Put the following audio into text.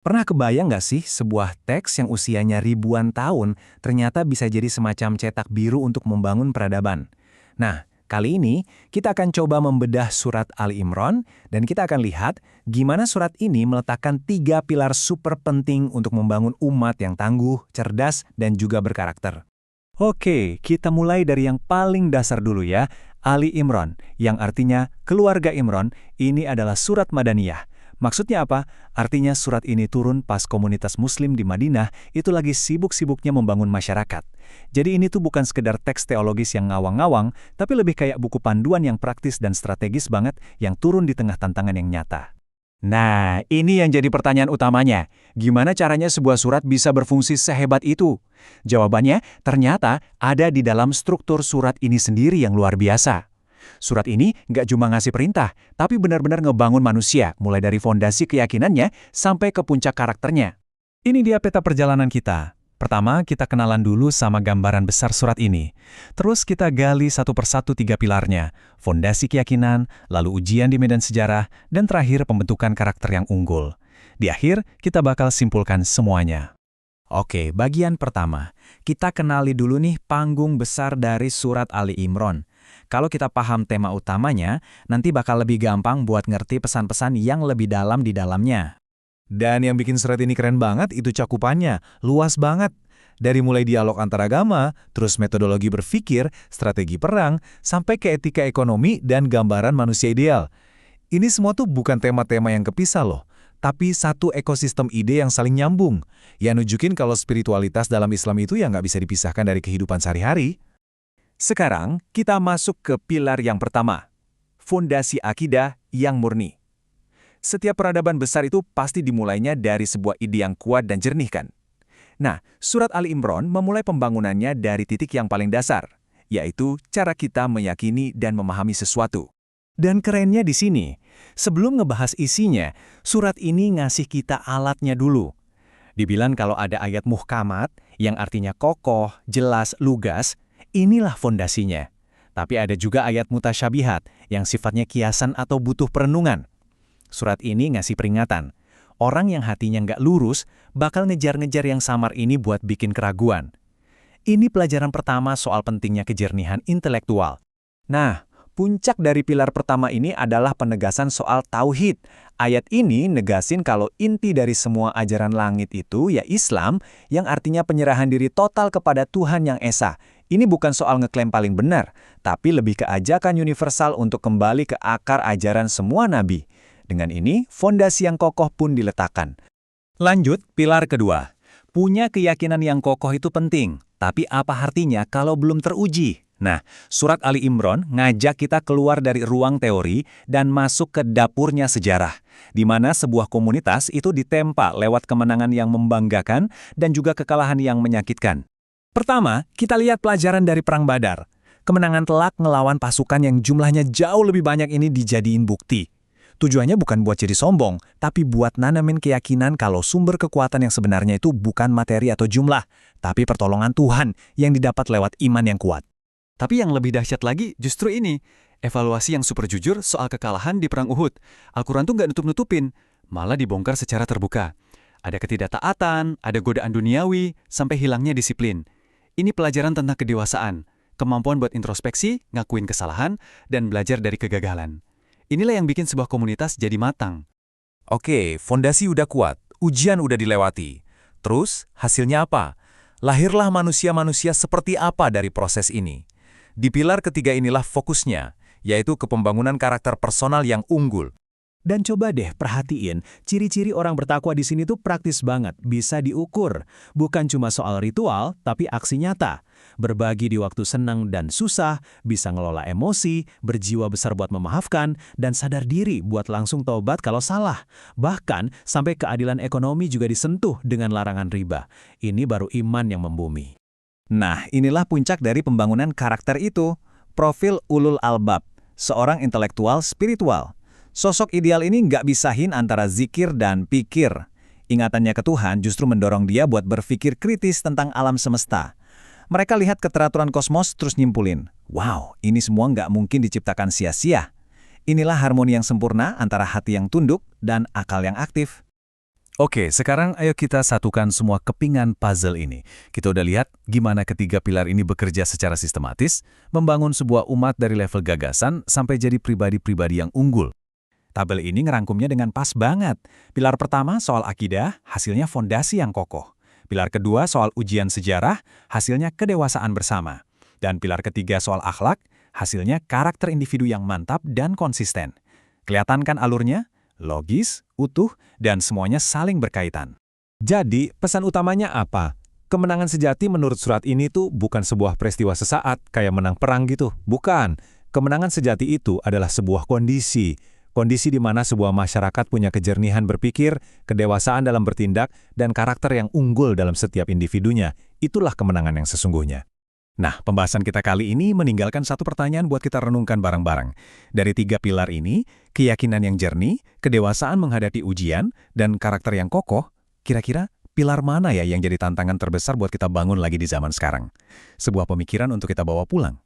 Pernah kebayang nggak sih sebuah teks yang usianya ribuan tahun ternyata bisa jadi semacam cetak biru untuk membangun peradaban? Nah, kali ini kita akan coba membedah surat Ali Imran dan kita akan lihat gimana surat ini meletakkan 3 pilar super penting untuk membangun umat yang tangguh, cerdas, dan juga berkarakter. Oke, kita mulai dari yang paling dasar dulu ya. Ali Imran, yang artinya keluarga Imran, ini adalah surat Madaniyah. Maksudnya apa? Artinya surat ini turun pas komunitas muslim di Madinah itu lagi sibuk-sibuknya membangun masyarakat. Jadi ini tuh bukan sekedar teks teologis yang ngawang-ngawang, tapi lebih kayak buku panduan yang praktis dan strategis banget yang turun di tengah tantangan yang nyata. Nah, ini yang jadi pertanyaan utamanya. Gimana caranya sebuah surat bisa berfungsi sehebat itu? Jawabannya ternyata ada di dalam struktur surat ini sendiri yang luar biasa. Surat ini nggak cuma ngasih perintah, tapi benar-benar ngebangun manusia, mulai dari fondasi keyakinannya sampai ke puncak karakternya. Ini dia peta perjalanan kita. Pertama, kita kenalan dulu sama gambaran besar surat ini. Terus kita gali satu persatu 3 pilarnya, fondasi keyakinan, lalu ujian di medan sejarah, dan terakhir pembentukan karakter yang unggul. Di akhir, kita bakal simpulkan semuanya. Oke, bagian pertama. Kita kenali dulu nih panggung besar dari surat Ali Imran. Kalau kita paham tema utamanya, nanti bakal lebih gampang buat ngerti pesan-pesan yang lebih dalam di dalamnya. Dan yang bikin surat ini keren banget itu cakupannya, luas banget. Dari mulai dialog antaragama, terus metodologi berpikir, strategi perang, sampai ke etika ekonomi dan gambaran manusia ideal. Ini semua tuh bukan tema-tema yang kepisah loh, tapi satu ekosistem ide yang saling nyambung. Yang nunjukin kalau spiritualitas dalam Islam itu ya nggak bisa dipisahkan dari kehidupan sehari-hari. Sekarang, kita masuk ke pilar yang pertama, fondasi akidah yang murni. Setiap peradaban besar itu pasti dimulainya dari sebuah ide yang kuat dan jernih kan? Nah, surat Ali Imran memulai pembangunannya dari titik yang paling dasar, yaitu cara kita meyakini dan memahami sesuatu. Dan kerennya di sini, sebelum ngebahas isinya, surat ini ngasih kita alatnya dulu. Dibilang kalau ada ayat muhkamat, yang artinya kokoh, jelas, lugas, inilah fondasinya. Tapi ada juga ayat mutasyabihat, yang sifatnya kiasan atau butuh perenungan. Surat ini ngasih peringatan. Orang yang hatinya nggak lurus bakal ngejar-ngejar yang samar ini buat bikin keraguan. Ini pelajaran pertama soal pentingnya kejernihan intelektual. Nah, puncak dari pilar pertama ini adalah penegasan soal tauhid. Ayat ini negasin kalau inti dari semua ajaran langit itu ya Islam, yang artinya penyerahan diri total kepada Tuhan yang Esa. Ini bukan soal ngeklaim paling benar, tapi lebih ke ajakan universal untuk kembali ke akar ajaran semua nabi. Dengan ini, fondasi yang kokoh pun diletakkan. Lanjut, pilar kedua. Punya keyakinan yang kokoh itu penting, tapi apa artinya kalau belum teruji? Nah, surat Ali Imran ngajak kita keluar dari ruang teori dan masuk ke dapurnya sejarah, di mana sebuah komunitas itu ditempa lewat kemenangan yang membanggakan dan juga kekalahan yang menyakitkan. Pertama, kita lihat pelajaran dari Perang Badar. Kemenangan telak ngelawan pasukan yang jumlahnya jauh lebih banyak ini dijadiin bukti. Tujuannya bukan buat jadi sombong, tapi buat nanamin keyakinan kalau sumber kekuatan yang sebenarnya itu bukan materi atau jumlah, tapi pertolongan Tuhan yang didapat lewat iman yang kuat. Tapi yang lebih dahsyat lagi justru ini, evaluasi yang super jujur soal kekalahan di Perang Uhud. Al-Quran tuh nggak nutup-nutupin, malah dibongkar secara terbuka. Ada ketidaktaatan, ada godaan duniawi, sampai hilangnya disiplin. Ini pelajaran tentang kedewasaan, kemampuan buat introspeksi, ngakuin kesalahan, dan belajar dari kegagalan. Inilah yang bikin sebuah komunitas jadi matang. Oke, fondasi udah kuat, ujian udah dilewati. Terus, hasilnya apa? Lahirlah manusia-manusia seperti apa dari proses ini? Di pilar ketiga inilah fokusnya, yaitu ke pembangunan karakter personal yang unggul. Dan coba deh perhatiin, ciri-ciri orang bertakwa di sini tuh praktis banget, bisa diukur. Bukan cuma soal ritual, tapi aksi nyata. Berbagi di waktu senang dan susah, bisa ngelola emosi, berjiwa besar buat memaafkan, dan sadar diri buat langsung tobat kalau salah. Bahkan, sampai keadilan ekonomi juga disentuh dengan larangan riba. Ini baru iman yang membumi. Nah, inilah puncak dari pembangunan karakter itu. Profil ulul albab, seorang intelektual spiritual. Sosok ideal ini nggak bisahin antara zikir dan pikir. Ingatannya ke Tuhan justru mendorong dia buat berpikir kritis tentang alam semesta. Mereka lihat keteraturan kosmos terus nyimpulin, wow, ini semua nggak mungkin diciptakan sia-sia. Inilah harmoni yang sempurna antara hati yang tunduk dan akal yang aktif. Oke, sekarang ayo kita satukan semua kepingan puzzle ini. Kita udah lihat gimana ketiga pilar ini bekerja secara sistematis, membangun sebuah umat dari level gagasan sampai jadi pribadi-pribadi yang unggul. Tabel ini ngerangkumnya dengan pas banget. Pilar pertama soal akidah, hasilnya fondasi yang kokoh. Pilar kedua soal ujian sejarah, hasilnya kedewasaan bersama. Dan pilar ketiga soal akhlak, hasilnya karakter individu yang mantap dan konsisten. Kelihatan kan alurnya? Logis, utuh, dan semuanya saling berkaitan. Jadi, pesan utamanya apa? Kemenangan sejati menurut surat ini tuh bukan sebuah peristiwa sesaat, kayak menang perang gitu. Bukan. Kemenangan sejati itu adalah sebuah kondisi. Kondisi di mana sebuah masyarakat punya kejernihan berpikir, kedewasaan dalam bertindak, dan karakter yang unggul dalam setiap individunya. Itulah kemenangan yang sesungguhnya. Nah, pembahasan kita kali ini meninggalkan satu pertanyaan buat kita renungkan bareng-bareng. Dari tiga pilar ini, keyakinan yang jernih, kedewasaan menghadapi ujian, dan karakter yang kokoh, kira-kira pilar mana ya yang jadi tantangan terbesar buat kita bangun lagi di zaman sekarang? Sebuah pemikiran untuk kita bawa pulang.